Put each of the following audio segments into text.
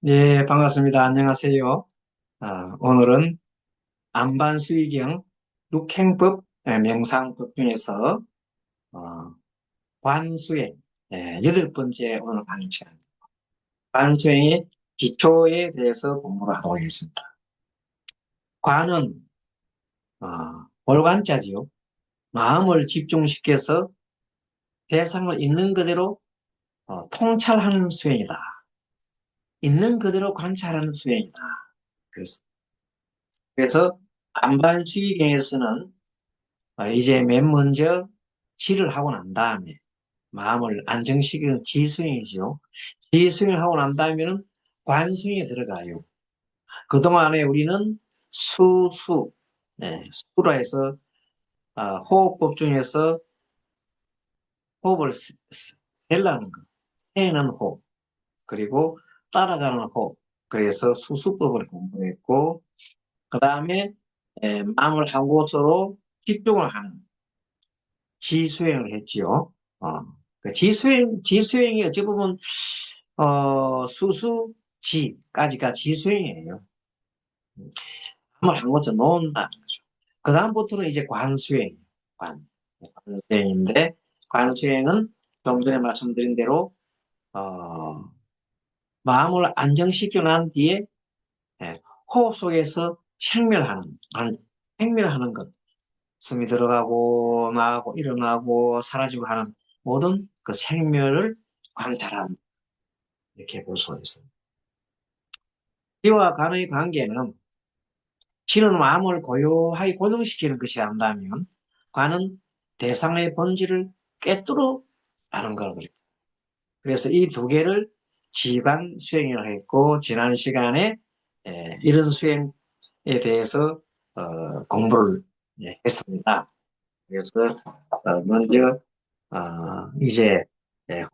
네, 반갑습니다. 안녕하세요. 오늘은 안반수의경 육행법 명상법 중에서 어, 관수행 여덟 번째 오늘 강의 시간입니다. 관수행의 기초에 대해서 공부를 하도록 하겠습니다. 관은 어, 월관자지요. 마음을 집중시켜서 대상을 있는 그대로 통찰하는 수행이다. 있는 그대로 관찰하는 수행이다. 그래서, 그래서 안반수의경에서는 이제 맨 먼저 지를 하고 난 다음에 마음을 안정시키는 지수행이죠. 지수행을 하고 난 다음에는 관수행에 들어가요. 그동안에 우리는 수라 해서 호흡법 중에서 호흡을 세려는 거. 세는 호흡, 그리고 따라가는 호흡. 그래서 수수법을 공부했고, 그 다음에 마음을 한 곳으로 집중을 하는 지수행을 했지요. 어, 그 지수행이 어찌 보면, 수수지까지가 지수행이에요. 한번 한 곳에 놓는다는 거죠. 그 다음부터는 이제 관수행, 관수행인데, 관수행은 좀 전에 말씀드린 대로, 어, 마음을 안정시켜 난 뒤에, 예, 호흡 속에서 생멸하는 것. 숨이 들어가고, 나가고, 일어나고, 사라지고 하는 모든 그 생멸을 관찰하는, 이렇게 볼 수가 있습니다. 지와 간의 관계는 지는 마음을 고요하게 고정시키는 것이 한다면 관은 대상의 본질을 꿰뚫어 아는 거라고 그래요. 그래서 이 두 개를 지관 수행이라고 했고 지난 시간에 이런 수행에 대해서 공부를 했습니다. 그래서 먼저 이제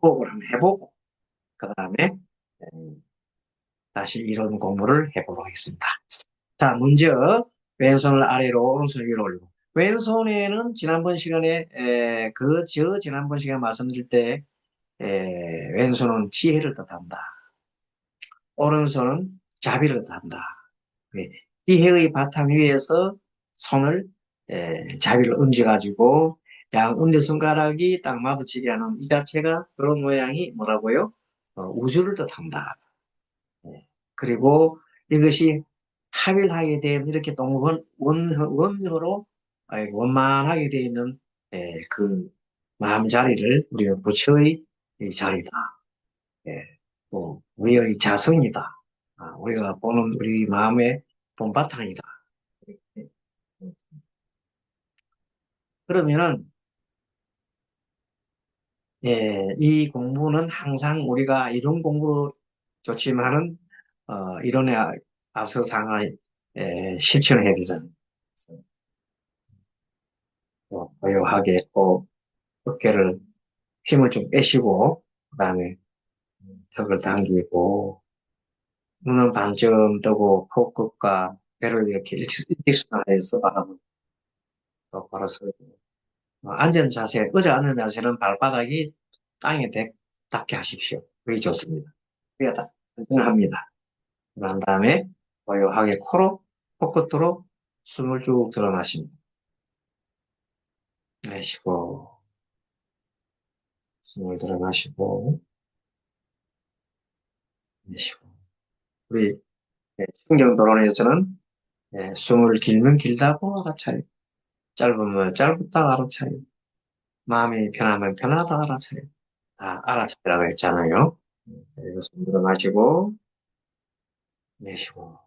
호흡을 한번 해보고 그 다음에 다시 이론 공부를 해보도록 하겠습니다. 자, 먼저 왼손을 아래로 오른손을 위로 올리고 왼손에는 지난번 시간에 지난번 시간에 말씀드릴 때 왼손은 지혜를 뜻한다. 오른손은 자비를 뜻한다. 예, 지혜의 바탕 위에서 손을 자비를 얹어가지고 양 엄지손가락이 딱 마주치게 하는 이 자체가 그런 모양이 뭐라고요? 우주를 뜻한다. 예. 그리고 이것이 합일하게 되면 이렇게 동 원효로 원만하게 되어 있는 그 마음 자리를 우리가 부처의 이 자리다. 예. 또 우리의 자성이다. 우리가 보는 우리 마음의 본바탕이다. 그러면은 이 공부는 항상 우리가 이론 공부 좋지만은 이론에 앞서서 항상 실천을 해야 되잖아요. 고요하게 꼭 어깨를 힘을 좀 빼시고 그다음에 턱을 당기고 눈은 반쯤 뜨고 코끝과 배를 이렇게 일직선화해서 바라보고 똑바로 서고 앉은 자세, 의자 앉는 자세는 발바닥이 땅에 닿게 하십시오. 그게 좋습니다. 그게 다 안정합니다. 그런 다음에 고요하게 코끝으로 숨을 쭉 들어 마십니다. 내쉬고 숨을 들어 마시고 내쉬고 우리 충정도론에서는 숨을 길면 길다고 알아차리고 짧으면 짧다고 알아차리고 마음이 편하면 편하다고 알아차리고 알아차리라고 했잖아요. 그래서 숨 들어 마시고 내쉬고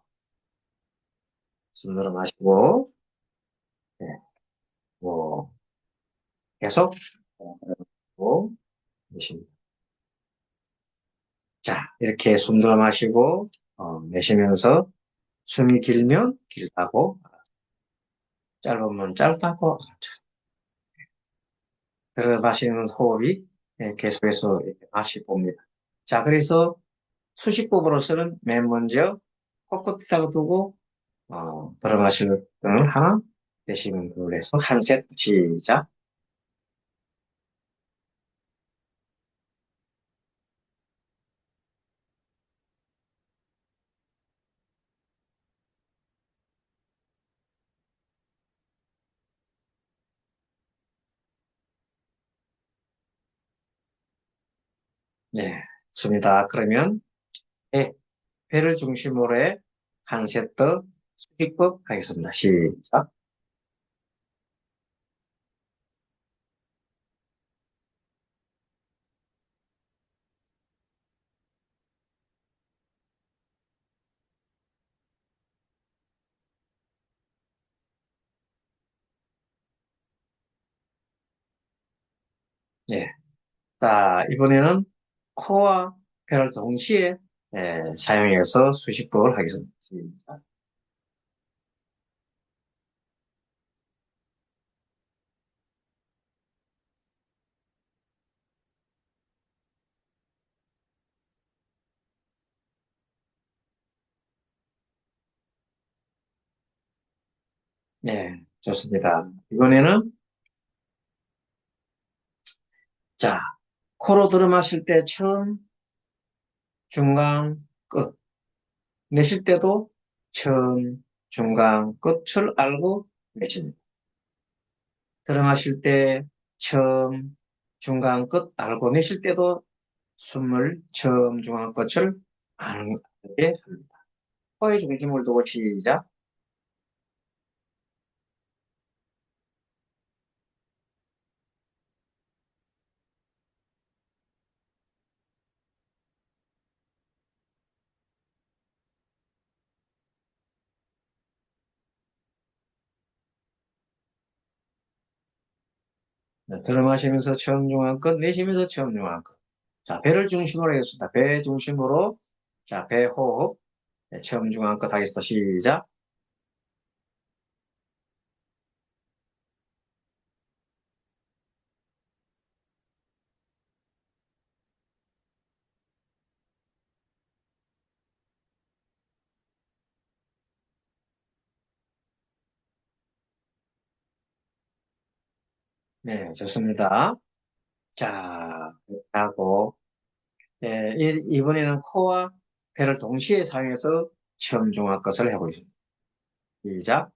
숨 들어 마시고 네, 뭐 계속 고 내쉽니다. 자 이렇게 숨 들어 마시고 내쉬면서 숨이 길면 길다고 짧으면 짧다고 알아차리고 들어 마시는 호흡이 계속해서 다시 봅니다. 자, 그래서 수식법으로서는 맨 먼저 코끝에다가 두고 들어 마시는 하나, 내쉬는 둘 해서 한 세트 시작. 네, 좋습니다. 그러면 배, 배를 중심으로 해 한 세트 수식법 하겠습니다. 시작. 네. 자, 이번에는 코와 배를 동시에 사용해서 수식법을 하겠습니다. 시작. 네, 좋습니다. 이번에는 자, 코로 들어 마실 때 처음, 중간, 끝. 내쉴 때도 처음, 중간, 끝을 알고 내쉽니다. 들어 마실 때 처음, 중간, 끝 알고 내쉴 때도 숨을 처음, 중간, 끝을 아게 합니다. 코에 중심을 두고 시작. 네, 들어 마시면서 처음, 중간, 끝, 내쉬면서 처음, 중간, 끝. 자, 배를 중심으로 하겠습니다. 배 중심으로. 자, 배 호흡. 네, 처음, 중간, 끝 하겠습니다. 시작. 네, 좋습니다. 자, 이렇게 하고, 이번에는 코와 배를 동시에 사용해서 처음, 중간, 끝을 해보겠습니다. 시작.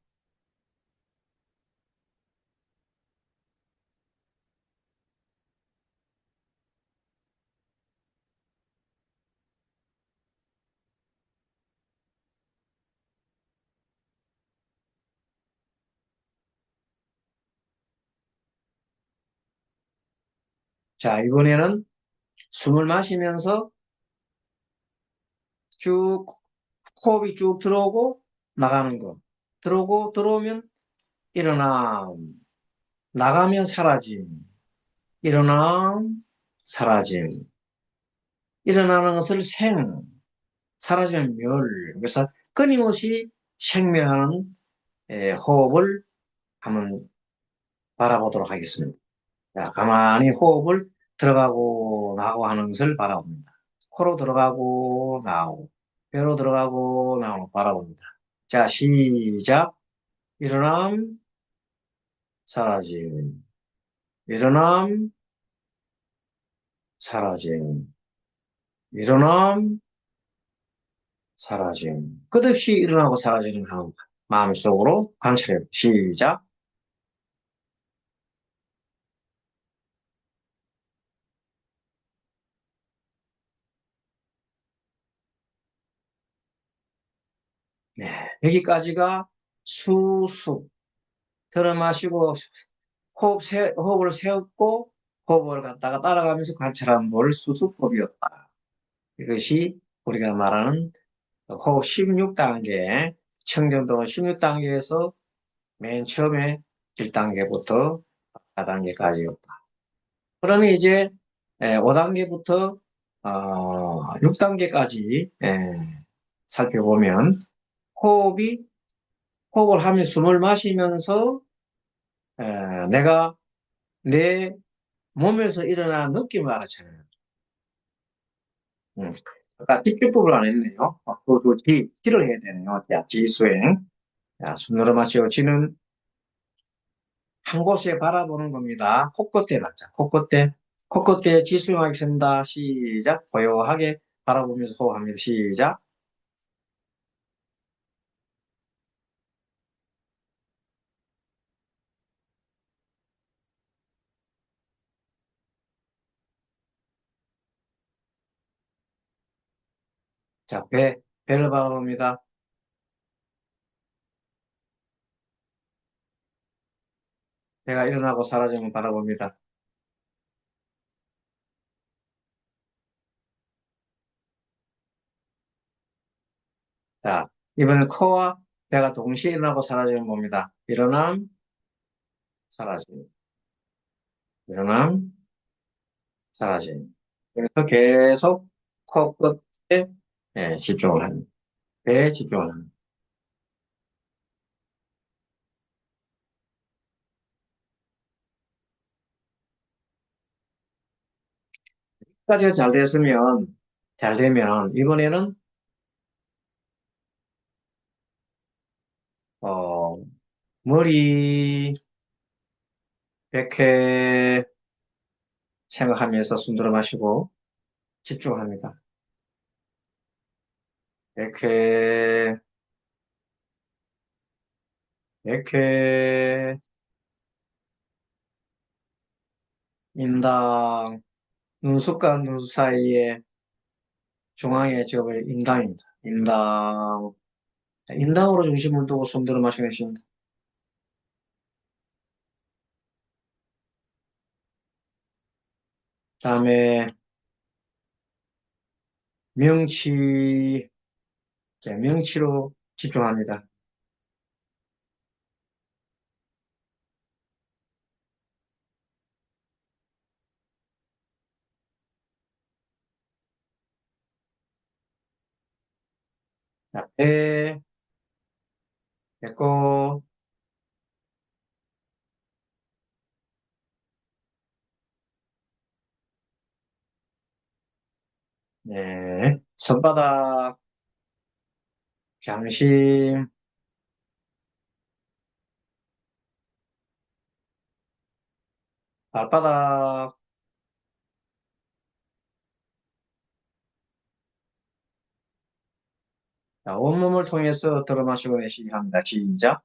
자, 이번에는 숨을 마시면서 쭉, 호흡이 쭉 들어오고 나가는 거. 들어오고, 들어오면 일어남, 나가면 사라짐, 일어남, 사라짐. 일어나는 것을 생, 사라지면 멸. 그래서 끊임없이 생멸하는 호흡을 한번 바라보도록 하겠습니다. 자, 가만히 호흡을 들어가고 나가고 하는 것을 바라봅니다. 코로 들어가고 나오고, 배로 들어가고 나오고 바라봅니다. 자, 시작. 일어남, 사라짐. 일어남, 사라짐. 일어남, 사라짐. 끝없이 일어나고 사라지는 하는 마음속으로 관찰해. 시작. 네, 여기까지가 수수. 들어 마시고 호흡을 세웠고 호흡을 갖다가 따라가면서 관찰하는 걸 수수법이었다. 이것이 우리가 말하는 호흡 16단계, 청정도는 16단계에서 맨 처음에 1단계부터 4단계까지였다. 그러면 이제 5단계부터 6단계까지 살펴보면 호흡이 호흡을 하며 숨을 마시면서 내가 내 몸에서 일어나는 느낌을 알아차려요. 아까 집중법을 안 했네요. 지를 해야 되네요. 자, 지수행. 자, 숨 늘어 마시고 지는 한 곳에 바라보는 겁니다. 코끝에 맞자. 코끝에. 코끝에 지수행하겠습니다. 시작. 고요하게 바라보면서 호흡합니다. 시작. 자, 배를 바라봅니다. 배가 일어나고 사라지면 바라봅니다. 자, 이번엔 코와 배가 동시에 일어나고 사라지면 봅니다. 일어남, 사라짐. 일어남, 사라짐. 그래서 계속 코끝에 집중을 합니다. 배에 집중을 합니다. 까지가 잘 되면, 이번에는, 어, 머리, 백회 생각하면서 숨 들어 마시고 집중합니다. 백회, 백회, 인당, 눈썹과 눈 사이에 중앙에 지금 인당입니다. 인당, 인당으로 중심을 두고 숨 들어 마시고 계십니다. 다음에 명치, 자, 명치로 집중합니다. 자, 배꼽, 네, 손바닥, 장심, 발바닥, 자, 온몸을 통해서 들어 마시고 내쉬기 합니다. 시작.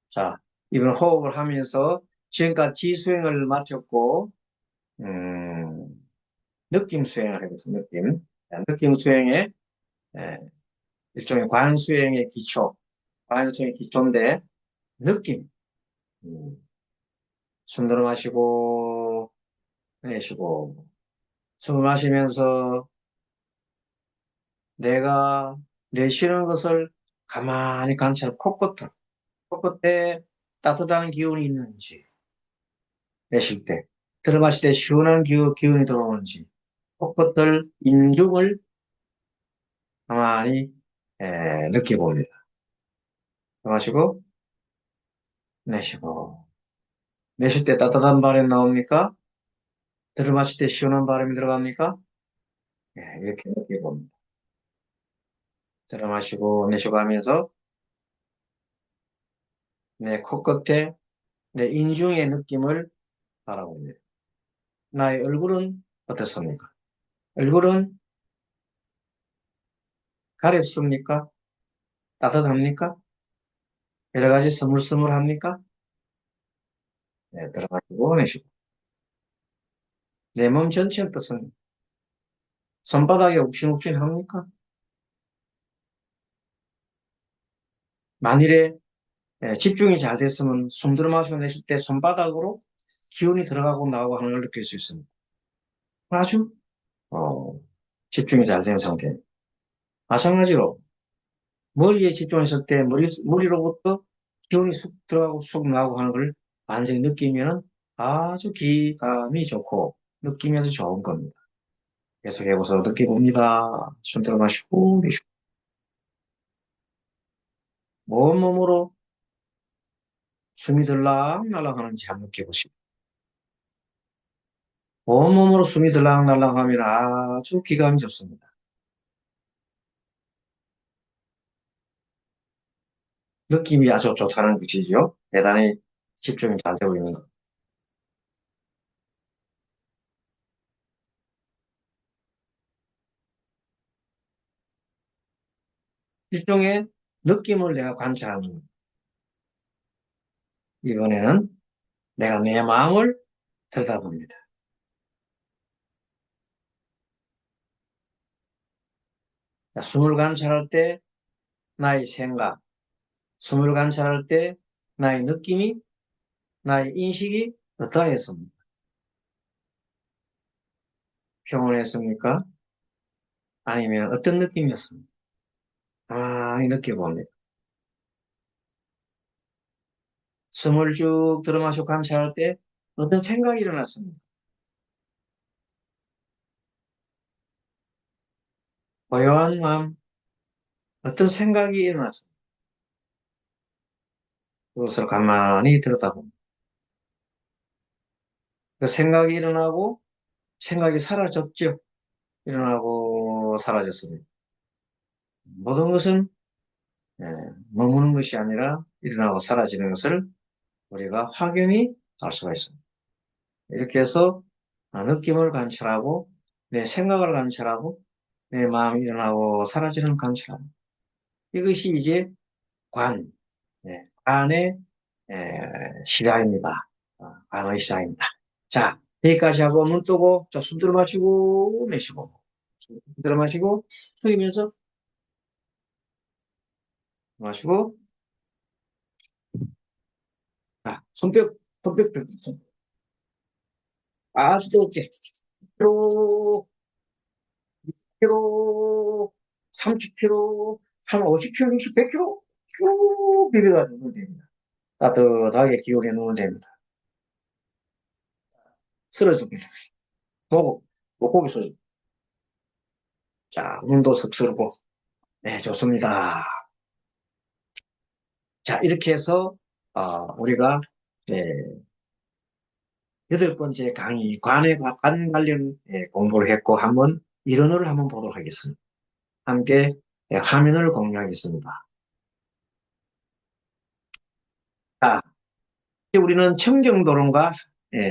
자, 이번 호흡을 하면서 지금까지 지수행을 마쳤고, 음, 느낌 수행을 해보세요. 느낌. 자, 느낌 수행의 에, 일종의 관수행의 기초, 관수행의 기초인데 느낌. 음, 숨 들어 마시고 내쉬고 숨을 마시면서 내가 내쉬는 것을 가만히 관찰, 코끝에 따뜻한 기운이 있는지, 내쉴 때, 들어 마실 때 시원한 기운이 들어오는지, 코끝을, 인중을 가만히 느껴봅니다. 들어 마시고, 내쉬고. 내쉴 때 따뜻한 바람이 나옵니까? 들어 마실 때 시원한 바람이 들어갑니까? 이렇게 느껴봅니다. 들어 마시고, 내쉬고 하면서 내 코끝에, 내 인중의 느낌을 바라봅니다. 나의 얼굴은 어떻습니까? 얼굴은 가렵습니까? 따뜻합니까? 여러 가지 스물스물합니까? 네, 들어가시고 내쉬고. 내 몸 전체 어떻습니까? 손바닥에 욱신욱신합니까? 만일에 집중이 잘 됐으면 숨 들어 마시고 내쉴 때 손바닥으로 기운이 들어가고 나오고 하는 걸 느낄 수 있습니다. 아주 어, 집중이 잘 된 상태. 마찬가지로 머리에 집중했을 때 머리로부터 기운이 쑥 들어가고 쑥 나오고 하는 걸 완전히 느끼면 아주 기감이 좋고 느끼면서 좋은 겁니다. 계속해보서 느껴봅니다. 숨 들어 마시고 내쉬고. 온몸으로 숨이 들락날락 하는지 한번 느껴보시고. 온몸으로 숨이 들락날락 하면 아주 기감이 좋습니다. 느낌이 아주 좋다는 것이죠. 대단히 집중이 잘 되고 있는 것. 일종의 느낌을 내가 관찰하는 것. 이번에는 내가 내 마음을 들여다봅니다. 자, 숨을 관찰할 때 나의 생각, 숨을 관찰할 때 나의 느낌이, 나의 인식이 어떠했습니까? 평온했습니까? 아니면 어떤 느낌이었습니까? 많이 느껴봅니다. 숨을 쭉 들어마시고 관찰할 때 어떤 생각이 일어났습니까? 고요한 마음, 어떤 생각이 일어났습니까? 그것을 가만히 들여다봅니다. 그 생각이 일어나고 생각이 사라졌죠. 일어나고 사라졌습니다. 모든 것은 예, 머무는 것이 아니라 일어나고 사라지는 것을 우리가 확연히 알 수가 있습니다. 이렇게 해서 느낌을 관찰하고 내 생각을 관찰하고 내 마음이 일어나고 사라지는 관찰하고 이것이 이제 관, 관의 시작입니다. 관의 시작입니다. 자, 여기까지 하고 눈 뜨고 숨 들어 마시고 내쉬고 숨 들어 마시고 숙이면서 마시고 자, 손뼉 들고 아주 뜨겁게 키로, 키로, 30kg, 한 50kg, 100kg 쭉 비벼가지고 넣으면 됩니다. 따뜻하게 기울여 놓으면 됩니다. 쓰러집니다. 보고, 고기 쏘지. 자, 눈도 슥슥고. 네, 좋습니다. 자, 이렇게 해서, 우리가, 네, 8번째 강의, 관 관련 공부를 했고, 한번 이론을 한번 보도록 하겠습니다. 함께 화면을 공유하겠습니다. 자, 우리는 청정도론과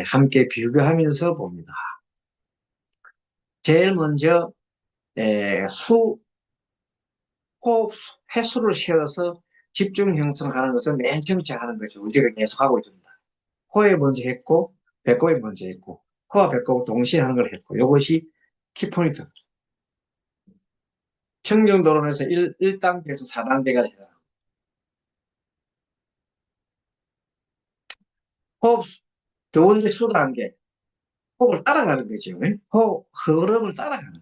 함께 비교하면서 봅니다. 제일 먼저 호흡 횟수를 세어서 집중 형성하는 것은 맨 처음에 하는 것이 우리가 계속하고 있습니다. 코에 먼저 했고 배꼽에 먼저 했고 코와 배꼽을 동시에 하는 걸 했고 이것이 키포인트. 청정도론에서 1단계에서 4단계가 되다. 호흡 두 번째 수단계 호흡을 따라가는 거죠. 호흡 흐름을 따라가는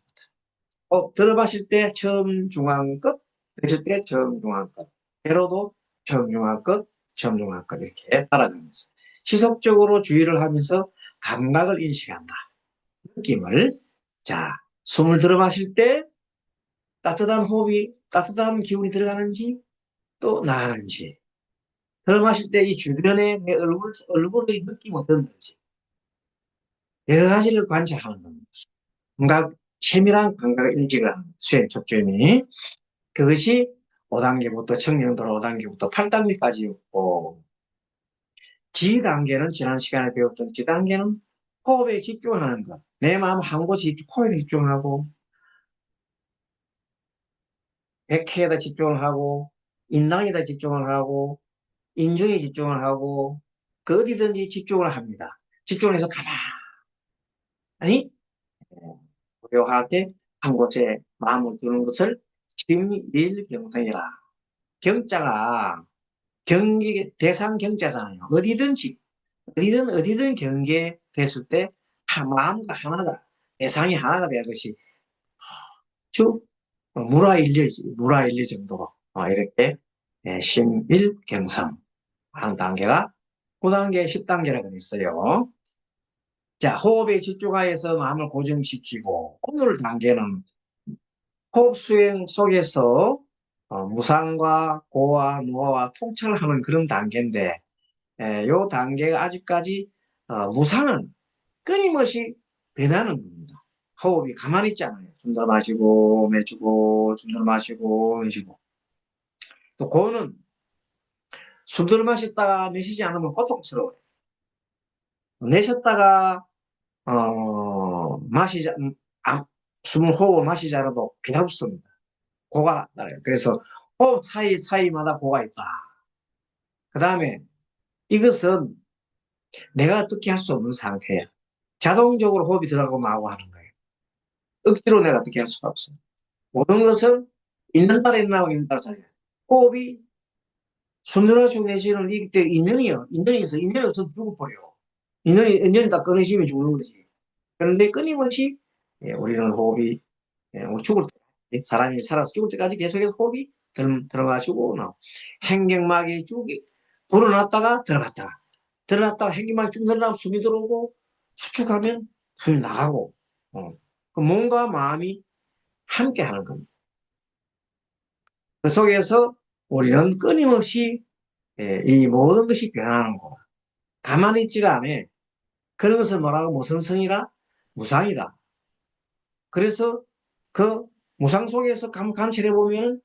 거다. 들어 마실 때 처음 중앙 끝, 내쉴 때 처음 중앙 끝. 배로도 처음 중앙 끝, 처음 중앙 끝 이렇게 따라가면서 지속적으로 주의를 하면서 감각을 인식한다. 느낌을. 자, 숨을 들어 마실 때 따뜻한 호흡이, 따뜻한 기운이 들어가는지 또 나가는지. 들어 마실 때 이 주변에 내 얼굴의 느낌이 어떤지. 여러 가지를 관찰하는 겁니다. 감각, 세밀한 감각 인식을 하는 수행 촉점이. 그것이 5단계부터 청량도로 5단계부터 8단계까지 있고 G단계는 지난 시간에 배웠던 G단계는 호흡에 집중하는 것. 내 마음 한 곳에 호흡에 집중하고 백회에다 집중을 하고 인당에다 집중을 하고 인중에 집중을 하고 그 어디든지 집중을 합니다. 집중을 해서 가만히 고요하게 한 곳에 마음을 두는 것을 심일경성이라. 경자가 경계 대상 경자잖아요. 어디든 경계 됐을 때 마음과 하나가 대상이 하나가 되는 것이 쭉 무라일리 정도로 이렇게 심일경성 하는 단계가 9단계, 10단계라고 있어요. 자, 호흡에 집중하여서 마음을 고정시키고 오늘 단계는 호흡 수행 속에서 무상과 고와 무와 통찰하는 그런 단계인데 이 단계가 아직까지 무상은 끊임없이 변하는 겁니다. 호흡이 가만히 있잖아요. 숨 들어 마시고 내쉬고 숨 들어 마시고 내쉬고 또 고는 숨 들어 마셨다가 내쉬지 않으면 고통스러워요. 내쉬었다가 마시자 숨을 호흡을 마시지 않아도 괴롭습니다. 고가 나요. 그래서 호흡 사이마다 고가 있다. 그 다음에 이것은 내가 어떻게 할 수 없는 상태야. 자동적으로 호흡이 들어가고 나오고 하는 거예요. 억지로 내가 어떻게 할 수가 없어요. 모든 것은 있는 따라 일어나고 있는 따라 자요. 호흡이 숨들어가지고 내쉬는 이때 인연이요. 인연이 없어서 죽어버려. 인연이 다 끊어지면 죽는 거지. 그런데 끊임없이 우리는 호흡이 우리 죽을 때 사람이 살아서 죽을 때까지 계속해서 호흡이 들어가시고 행경막이 쭉 불어났다가 들어갔다가 행경막이 쭉 늘어나면 숨이 들어오고 수축하면 숨이 나가고 그 몸과 마음이 함께 하는 겁니다. 그 속에서 우리는 끊임없이 이 모든 것이 변하는 거. 가만히 있지가 않아. 그런 것을 뭐라고 무슨 성이라? 무상이다. 그래서 그 무상 속에서 관찰해 보면은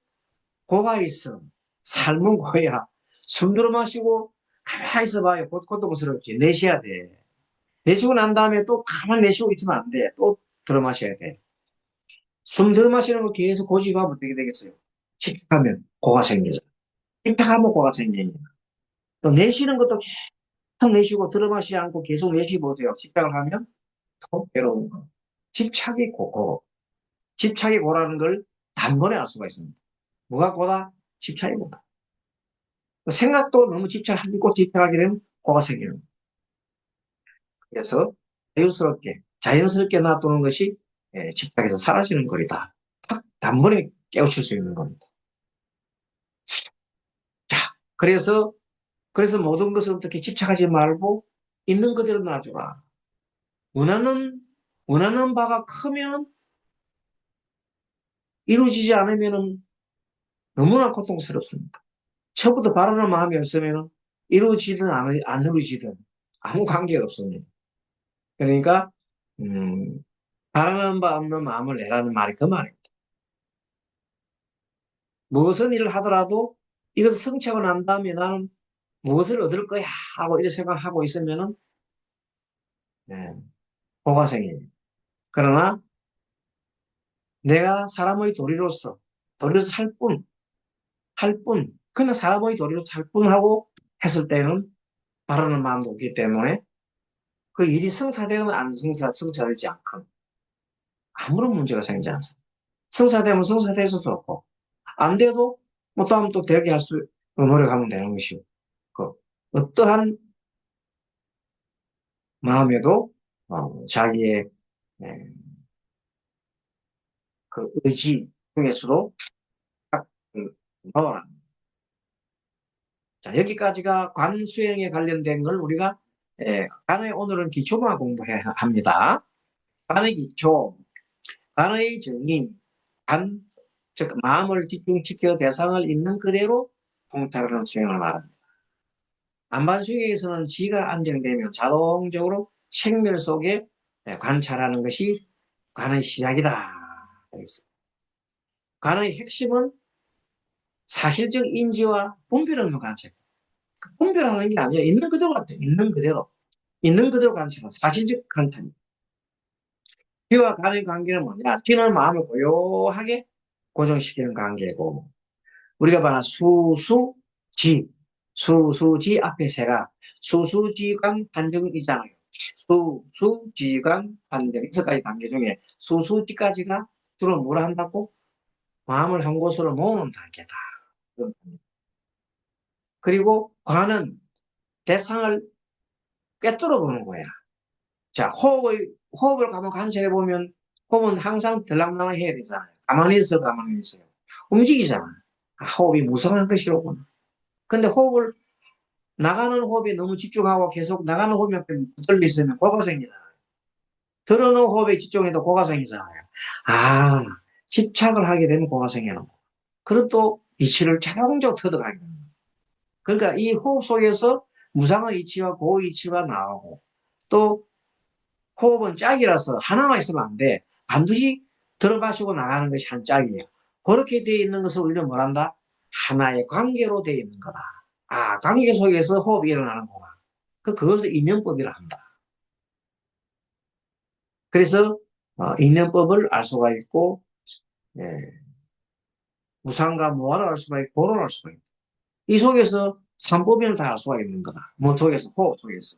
고가 있어. 삶은 고야. 숨 들어 마시고 가만히 있어 봐요. 고통스럽지. 내쉬어야 돼. 내쉬고 난 다음에 또 가만히 내쉬고 있으면 안 돼. 또 들어 마셔야 돼. 숨 들어 마시는 거 계속 고집하면 어떻게 되겠어요? 집착하면 고가 생기죠. 집착하면 고가 생깁니다. 또 내쉬는 것도 계속 내쉬고 들어 마시지 않고 계속 내쉬고 보세요. 집착을 하면 더 괴로운 거. 집착이 고고. 집착이 고라는 걸 단번에 알 수가 있습니다. 뭐가 고다? 집착이 고다. 생각도 너무 집착하게 되면 고가 생기는 거예요. 그래서 자연스럽게 놔두는 것이 집착에서 사라지는 거리다. 딱 단번에 깨우칠 수 있는 겁니다. 자, 그래서 모든 것을 어떻게 집착하지 말고 있는 그대로 놔주라. 원하는 바가 크면 이루어지지 않으면 너무나 고통스럽습니다. 처음부터 바라는 마음이 없으면 이루어지든 안 이루어지든 아무 관계가 없습니다. 그러니까 바라는 바 없는 마음을 내라는 말이 그 말입니다. 무엇은 일을 하더라도 이것을 성취하고 난 다음에 나는 무엇을 얻을 거야 하고 이렇게 생각하고 있으면은 네, 보가생입니다. 그러나 내가 사람의 도리로서 그냥 사람의 도리로서 살 뿐 하고 했을 때는 바라는 마음도 없기 때문에 그 일이 성사되면 성사되지 않고 아무런 문제가 생기지 않습니다. 성사되면 성사될 수도 없고 안 돼도 뭐 다음 또 되게 할 수 노력하면 되는 것이고 그 어떠한 마음에도 자기의 예, 그 의지 중에서도 딱 넣어라. 자, 여기까지가 관 수행에 관련된 걸 우리가 관의 오늘은 기초만 공부해야 합니다. 관의 기초, 관의 정의, 관, 즉 마음을 집중시켜 대상을 있는 그대로 통찰하는 수행을 말합니다. 안반 수행에서는 지가 안정되면 자동적으로 생멸 속에 관찰하는 것이 관의 시작이다. 그랬어요. 관의 핵심은 사실적 인지와 분별 없는 관찰. 분별하는 게 아니라 있는 그대로 같아요. 있는 그대로. 있는 그대로 관찰은 사실적 관찰입니다. 귀와 관의 관계는 뭐냐? 귀는 마음을 고요하게 고정시키는 관계고 우리가 말하는 수수지 수수지 앞에 새가 수수지관 판정이잖아요. 수수지관 판정 여섯 가지 단계 중에 수수지까지가 주로 뭐라 한다고? 마음을 한 곳으로 모으는 단계다. 그리고 관은 대상을 꿰뚫어 보는 거야. 자, 호흡을 가만 관찰해 보면 호흡은 항상 들락날락 해야 되잖아요. 가만히 있어요. 움직이잖아. 아, 호흡이 무성한 것이로구나. 근데 나가는 호흡에 너무 집중하고 계속 나가는 호흡에 붙들려 있으면 고가 생기잖아요. 들어오는 호흡에 집중해도 고가 생기잖아요. 아, 집착을 하게 되면 고가 생기는 거. 그리고 또 이치를 자동적으로 터득하게 됩니다. 그러니까 이 호흡 속에서 무상의 이치와 고의 이치가 나오고 또 호흡은 짝이라서 하나만 있으면 안 돼. 반드시 들어마시고 나가는 것이 한 짝이에요. 그렇게 되어 있는 것을 우리는 뭐란다? 하나의 관계로 되어 있는 거다. 아, 관계 속에서 호흡이 일어나는구나. 그것을 인연법이라 한다. 그래서 인연법을 알 수가 있고 예, 무상과 무아를 알 수가 있고 고를 알 수가 있다. 이 속에서 삼법인을 다 알 수가 있는 거다. 뭐 속에서 호흡 속에서.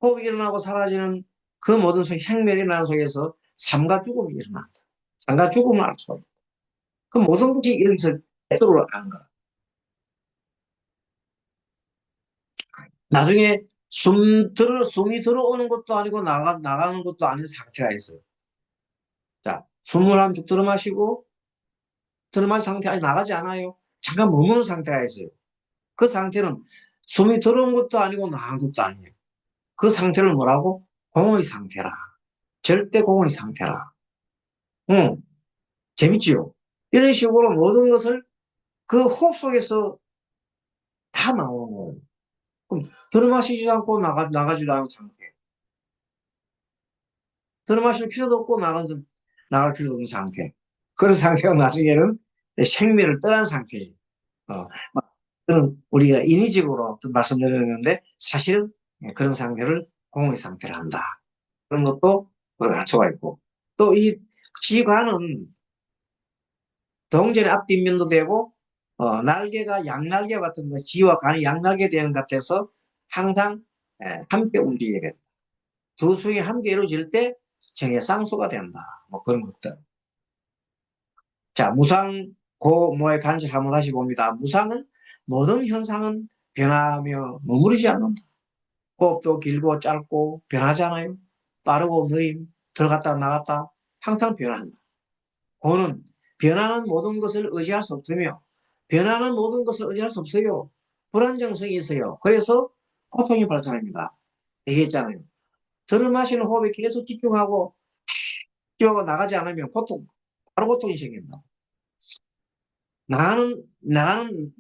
호흡이 일어나고 사라지는 그 모든 생멸이 일어나는 속에서 삶과 죽음이 일어난다. 삶과 죽음을 알 수가 있다. 그 모든 것이 여기서 대도를 하는 거야. 나중에 숨이 들어오는 것도 아니고 나가는 것도 아닌 상태가 있어요. 자, 숨을 한 쭉 들어 마시고, 들어 마신 상태 아직 나가지 않아요. 잠깐 머무는 상태가 있어요. 그 상태는 숨이 들어온 것도 아니고 나간 것도 아니에요. 그 상태를 뭐라고? 공의 상태라. 절대 공의 상태라. 응, 재밌지요? 이런 식으로 모든 것을 그 호흡 속에서 다 나오는 거예요. 그럼 들어 마시지도 않고 나가지도 않은 상태. 들어 마실 필요도 없고 나갈 필요도 없는 상태. 그런 상태가 나중에는 생명을 떠난 상태지. 어, 그런 우리가 인위적으로 말씀드렸는데 사실은 그런 상태를 공의 상태를 한다. 그런 것도 우리가 알 수가 있고. 또 이 지관은 동전의 앞뒷면도 되고, 날개가 양날개 같은 거, 지와 간이 양날개 되는 것 같아서 항상 함께 움직이게 된다. 두 수행이 함께 이루어질 때 정의 쌍수가 된다. 뭐 그런 것들. 자, 무상, 고모의 간절 한번 다시 봅니다. 무상은 모든 현상은 변하며 머무르지 않는다. 호흡도 길고 짧고 변하잖아요. 빠르고 느림, 들어갔다 나갔다 항상 변한다. 고는 변하는 모든 것을 의지할 수 없으며 변하는 모든 것을 의지할 수 없어요. 불안정성이 있어요. 그래서 고통이 발생합니다. 얘기했잖아요. 들어 마시는 호흡에 계속 집중하고 집중하고 나가지 않으면 바로 고통이 생깁니다. 나가는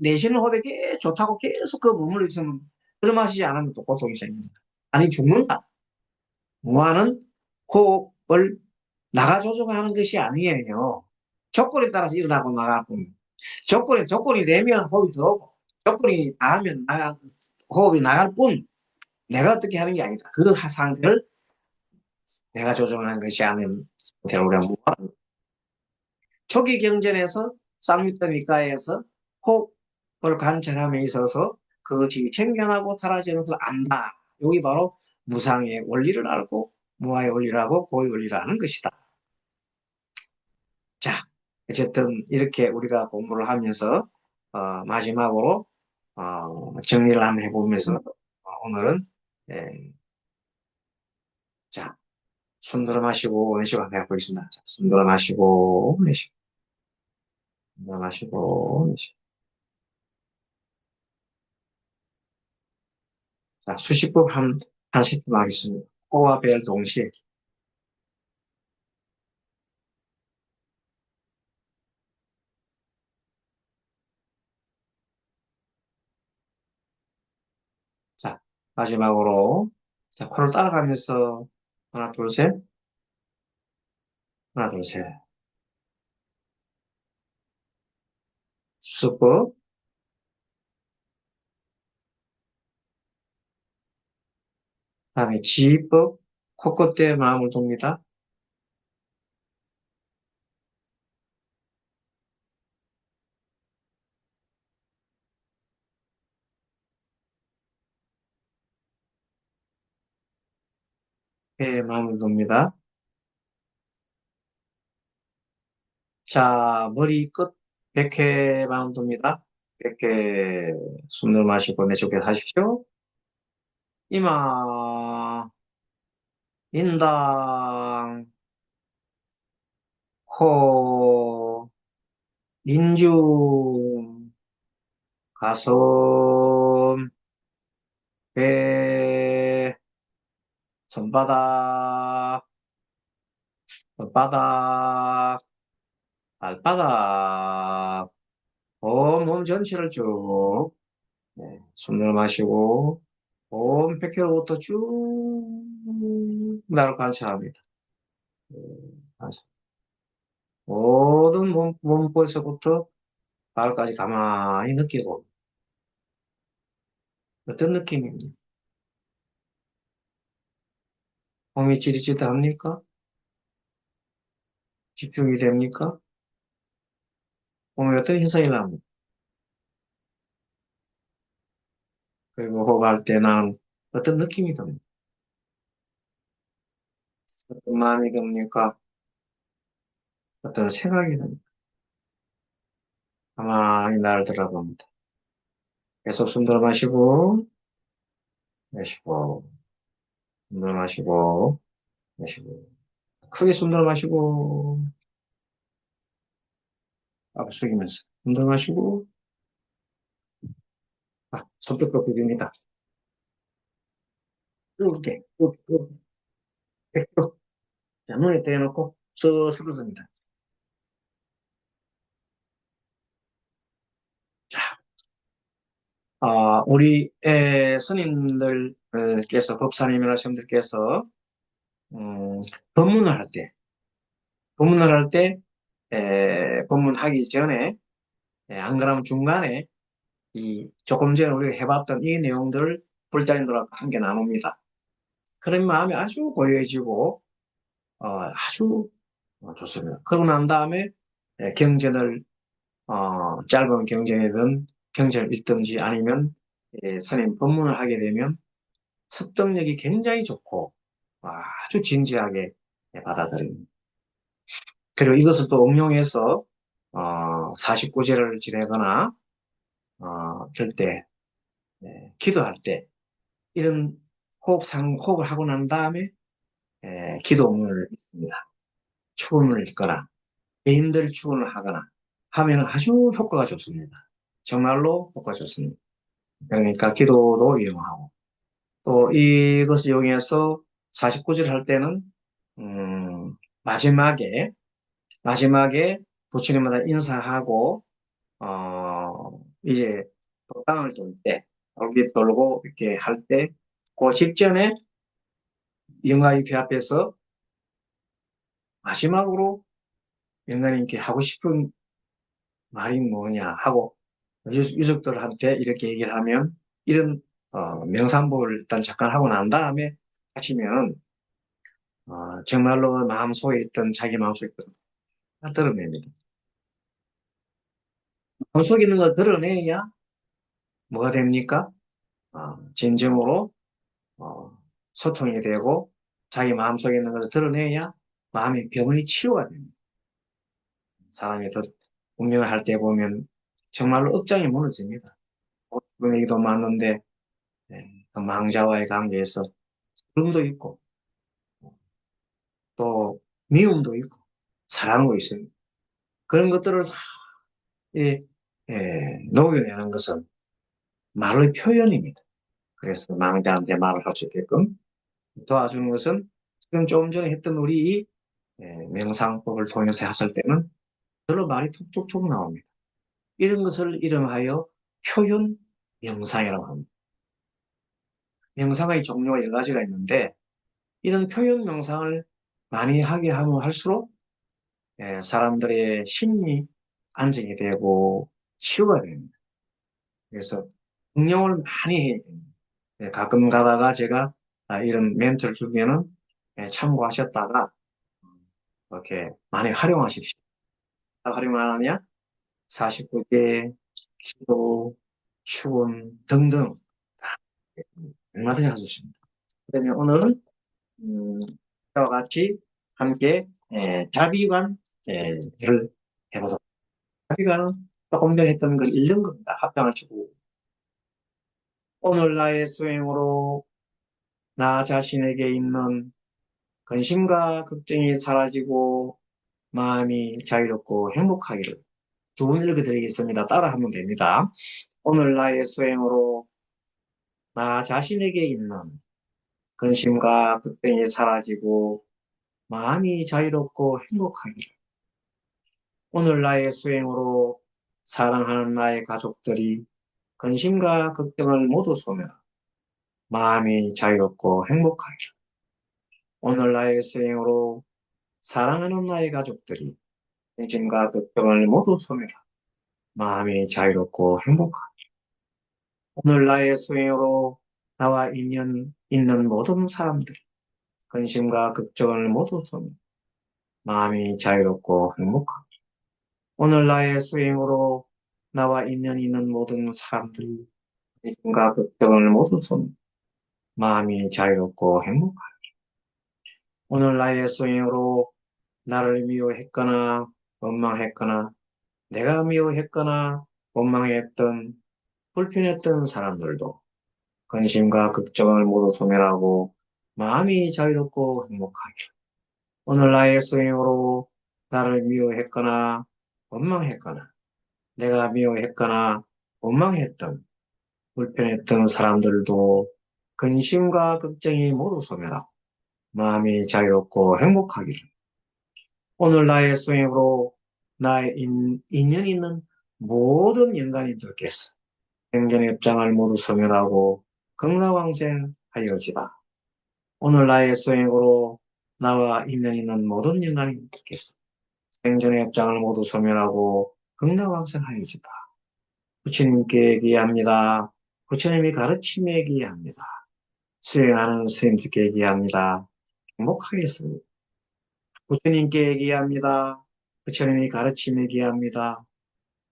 내쉬는 호흡에 계속 좋다고 계속 그 머물러 있으면 들어 마시지 않으면 또 고통이 생깁니다. 아니 죽는다. 무한은 호흡을 나가 조정하는 것이 아니에요. 조건에 따라서 일어나고 나갈 뿐. 조건이 되면 호흡이 들어오고, 조건이 닿으면 호흡이 나갈 뿐, 내가 어떻게 하는 게 아니다. 그 상태를 내가 조정하는 것이 아닌 상태를 우리가 무한. 초기 경전에서 쌍육도 니까에서 호흡을 관찰함에 있어서 그것이 생겨나고 사라지는 것을 안다. 여기 바로 무상의 원리를 알고 무아의 원리를 하고 고의 원리를 하는 것이다. 자, 어쨌든 이렇게 우리가 공부를 하면서 마지막으로 정리를 한번 해보면서 오늘은 예, 자, 숨 들어 마시고 내쉬고 한번 해보겠습니다. 자, 숨 들어 마시고 내쉬고 숨 들어 마시고 내쉬고 자, 수식법 한 세트 하겠습니다. 코와 벨 동시에 자, 마지막으로 자, 코를 따라가면서 하나 둘 셋 하나 둘 셋 수습법 다음에 지휘법 코끝에 마음을 둡니다. 배에 마음을 둡니다. 자, 머리 끝 100회 마운드입니다. 100회 숨을 마시고 내쉬게 하십시오. 이마, 인당, 코, 인중, 가슴, 배, 손바닥, 손바닥, 발바닥, 온몸 전체를 쭉 숨을 마시고 온 100km부터 쭉 나를 관찰합니다. 모든 몸에서부터 발까지 가만히 느끼고 어떤 느낌입니까? 몸이 찌릿찌릿합니까? 집중이 됩니까? 몸에 어떤 현상이 납니까? 그리고 호흡할 때는 어떤 느낌이 듭니까? 어떤 마음이 듭니까? 어떤 생각이 듭니까? 가만히 나를 들어봅니다. 계속 숨 들어 마시고, 내쉬고, 숨 들어 마시고, 내쉬고. 크게 숨 들어 마시고, 앞 숙이면서. 숨 들어 마시고, 손뼉도 비립니다. 이렇게, 이렇게, 이렇게. 자, 눈에 떼놓고, 스스로 듭니다. 우리 스님들께서, 법사님이나 스님들께서, 음, 법문을 할 때, 법문을 할 때, 법문하기 전에, 안 그러면 중간에 조금 전에 우리가 해봤던 이 내용들을 불자님들과 함께 나눕니다. 그런 마음이 아주 고요해지고, 아주 좋습니다. 그러고 난 다음에 경전을, 짧은 경전이든 경전을 읽든지 아니면 스님 법문을 하게 되면 습득력이 굉장히 좋고 아주 진지하게 받아들입니다. 그리고 이것을 또 응용해서 49제를 지내거나 그럴 때 기도할 때 이런 호흡을 하고 난 다음에 기도문을 읽습니다. 추문을 읽거나 개인들 추문을 하거나 하면 아주 효과가 좋습니다. 정말로 효과가 좋습니다. 그러니까 기도도 이용하고 또 이것을 이용해서 49절 할 때는 마지막에 부처님마다 인사하고 이제 법당을 돌 때, 돌기 돌고 이렇게 할 때, 그 직전에 영가인표 앞에서 마지막으로 영가님께 하고 싶은 말이 뭐냐 하고 유족들한테 이렇게 얘기를 하면 이런 명상법을 일단 잠깐 하고 난 다음에 하시면 정말로 마음속에 있던 자기 마음속에 있던 다 드러냅니다. 마음속에 있는 걸 드러내야 뭐가 됩니까? 진정으로 어, 소통이 되고 자기 마음속에 있는 것을 드러내야 마음의 병의 치유가 됩니다. 사람이 더 운명을 할 때 보면 정말로 억장이 무너집니다. 그런 얘기도 많은데 그 망자와의 관계에서 그름도 있고 또 미움도 있고 사랑도 있습니다. 그런 것들을 다 녹여내는 것은 말의 표현입니다. 그래서 망자한테 말을 할 수 있게끔 도와주는 것은 지금 조금 전에 했던 우리 명상법을 통해서 했을 때는 별로 말이 툭툭툭 나옵니다. 이런 것을 이름하여 표현 명상이라고 합니다. 명상의 종류가 여러 가지가 있는데 이런 표현 명상을 많이 하게 하면 할수록 사람들의 심리 안정이 되고 치유가 됩니다. 그래서 응용을 많이 해야 됩니다. 가끔 가다가 제가 이런 멘트를 주면은 참고하셨다가 이렇게 많이 활용하십시오. 활용 안 하냐? 49개, 기도, 축원 등등 얼마든지 할 수 있습니다. 그러면 오늘은 저와 같이 함께 자비관을 해보도록. 자비관은 조금 전에 했던 걸 읽는 겁니다. 합장하시고 오늘 나의 수행으로 나 자신에게 있는 근심과 걱정이 사라지고 마음이 자유롭고 행복하기를 두 번 읽어드리겠습니다. 따라하면 됩니다. 오늘 나의 수행으로 나 자신에게 있는 근심과 걱정이 사라지고 마음이 자유롭고 행복하기를. 오늘 나의 수행으로 사랑하는 나의 가족들이 근심과 걱정을 모두 소멸하고 마음이 자유롭고 행복하기를. 오늘 나의 수행으로 사랑하는 나의 가족들이 근심과 걱정을 모두 소멸하고 마음이 자유롭고 행복하기를. 오늘 나의 수행으로 나와 인연 있는 모든 사람들이 근심과 걱정을 모두 소멸, 마음이 자유롭고 행복하고 오늘 나의 수행으로 나와 인연 있는 모든 사람들이 근심과 걱정을 모두 소멸, 마음이 자유롭고 행복하고 오늘 나의 수행으로 나를 미워했거나 원망했거나 내가 미워했거나 원망했던 불편했던 사람들도 근심과 걱정을 모두 소멸하고 마음이 자유롭고 행복하기를. 오늘 나의 수행으로 나를 미워했거나 원망했거나 내가 미워했거나 원망했던 불편했던 사람들도 근심과 걱정이 모두 소멸하고 마음이 자유롭고 행복하기를. 오늘 나의 수행으로 나의 인연 있는 모든 인간인들께서 생전의 업장을 모두 소멸하고 극락왕생하여지다. 오늘 나의 수행으로 나와 인연 있는 모든 인간인들께서 생전의 업장을 모두 소멸하고 극락왕생하여지다. 부처님께 기합니다. 부처님이 가르침에 기합니다. 수행하는 스님들께 기합니다. 행복하겠습니다. 부처님께 기합니다. 부처님이 가르침에 기합니다.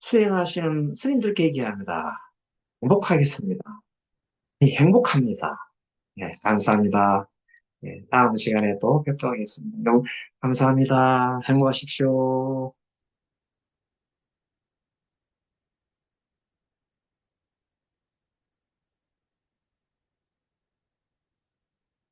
수행하시는 스님들께 기합니다. 행복하겠습니다. 행복합니다. 예, 감사합니다. 예, 다음 시간에 또 뵙도록 하겠습니다. 너무 감사합니다. 행복하십시오.